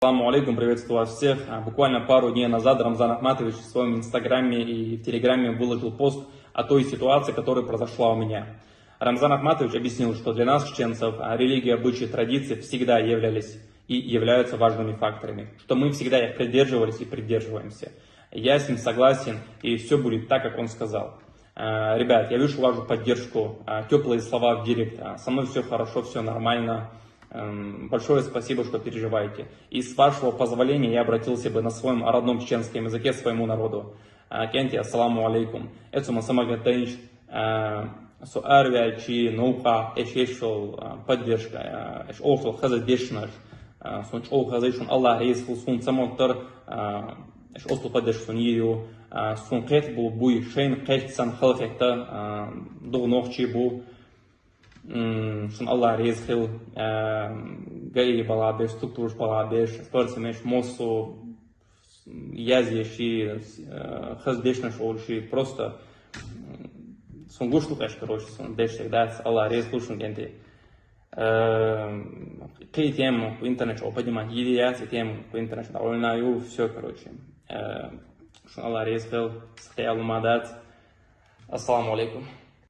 Ассаламу алейкум, приветствую вас всех. Буквально пару дней назад Рамзан Ахматович в своем инстаграме и в телеграме выложил пост о той ситуации, которая произошла у меня. Рамзан Ахматович объяснил, что для нас, чеченцев, религия, обычаи, традиции всегда являлись и являются важными факторами, что мы всегда их придерживались и придерживаемся. Я с ним согласен, и все будет так, как он сказал. Ребят, я вижу вашу поддержку, теплые слова в директ, со мной все хорошо, все нормально. Большое спасибо, что переживаете. И с вашего позволения я обратился бы на своем родном чеченском языке своему народу. Кенти, ассаламу алейкум. Это мы самогатейш, суарвячи, наука, эшешел, поддержка, эшошел, хазадешнаш, сунчол хазадешн, Аллах рейсхул, сун самоктар, эшошел поддержку нию, сун кет бу, буй шейн кетсан халфекта, дугнохчи бу. Шун Аллах резхил, гаи балабеш, структуруш балабеш, спорцемеш, мосу, язеши, хаздешна шоуши, просто сун гушлукаш, короче, сун дешек, да, Аллах резхил шун генти. Кей тему по интернету, поднимать идеи, тему по интернету, довольно все, короче. Шун Аллах резхил, схаялу мадат. Ассаламу алейкум.